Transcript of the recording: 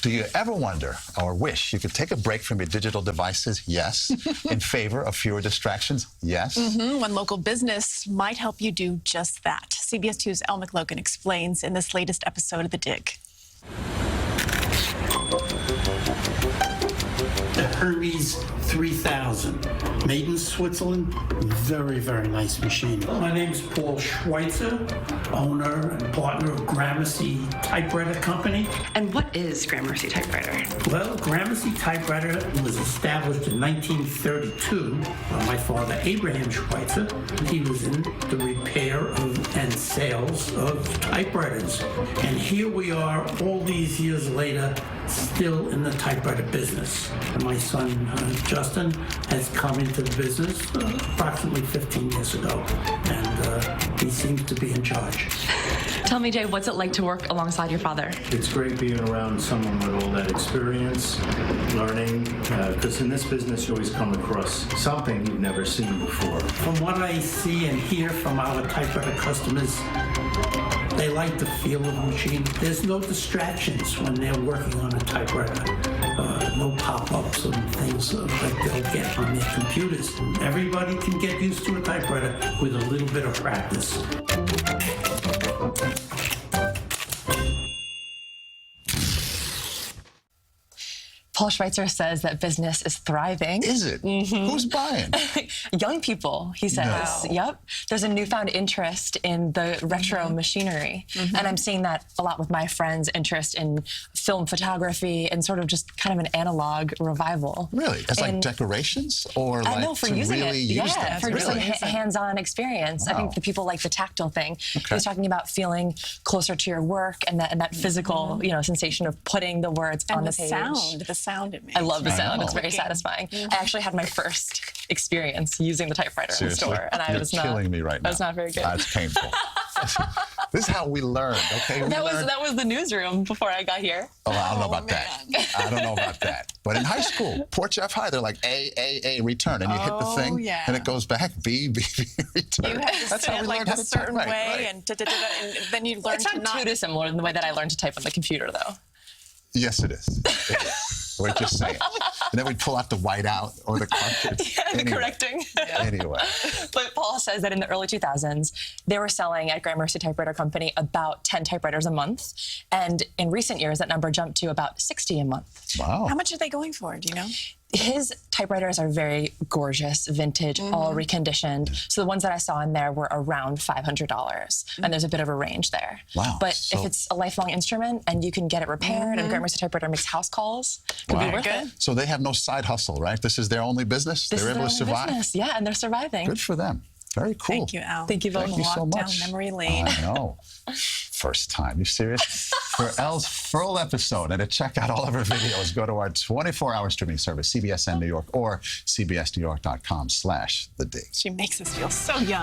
Do you ever wonder or wish you could take a break from your digital devices? Yes. In favor of fewer distractions? Yes. One local business might help you do just that. CBS 2's Elle McLogan explains in this latest episode of The Dig. The Hermes 3000, made in Switzerland. Very, very nice machine. My name is Paul SCHWEITZER, owner and partner of Gramercy Typewriter Company. And what is Gramercy Typewriter? Well, Gramercy Typewriter was established in 1932 by my father, Abraham Schweitzer. He was in the repair and sales of typewriters. And here we are, all these years later, still in the typewriter business. And my son, Justin, has come into the business approximately 15 years ago, and he seems to be in charge. Tell me, Jay, what's it like to work alongside your father? It's great being around someone with all that experience, learning, because in this business you always come across something you've never seen before. From what I see and hear from our typewriter customers, they like the feel of the machine. There's no distractions when they're working on a typewriter. No pop-ups and things that they'll get on their computers. Everybody can get used to a typewriter with a little bit of practice. Paul SCHWEITZER says that business is thriving. Is it? Who's buying? Young people, he says. No. Yep. There's a newfound interest in the retro machinery. And I'm seeing that a lot with my friends' interest in film photography and sort of just kind of an analog revival. Really? As like decorations? Or like no, for to using really it. use Yeah, them? for just Really? like hands-on experience. Wow. I think the people like the tactile thing. Okay. He was talking about feeling closer to your work and that physical, sensation of putting the words on the page. The sound it makes. I love the sound. know. It's very satisfying. I actually had my first experience using the typewriter Seriously? in the store, and I You're was not killing me right now. I was not very good. That's painful. This is how we learned, okay? That was the newsroom before I got here. Oh, I don't know about that. I don't know about that. But in high school, Port Jeff High, they're like A, return. And you hit the thing, and it goes back, B, return. You have to That's say how it we like learned a how to certain type. way, Right. and then you learn It's to not not. too dissimilar than the way that I learned to type on the computer, though. Yes, it is. It is. We're just saying. And then we'd pull out the whiteout or the cartridge. Yeah, the correcting. Anyway. But Paul says that in the early 2000s, they were selling at Gramercy Typewriter Company about 10 typewriters a month. And in recent years, that number jumped to about 60 a month. Wow. How much are they going for? Do you know? His typewriters are very gorgeous, vintage, all reconditioned. So the ones that I saw in there were around $500. And there's a bit of a range there. Wow. But So- if it's a lifelong instrument and you can get it repaired and Gramercy Typewriter makes house calls, it could be worth it. So they have no side hustle, right? This is their only business? This They're is able their to survive? business. Yeah, and they're surviving. Good for them. Very cool. Thank you, Al. Thank you very Thank you so Walk much. down memory lane. I know. First time. You serious? For Elle's full episode and to check out all of her videos, go to our 24-hour streaming service, CBSN New York or cbsnewyork.com/thedig. She makes us feel so young.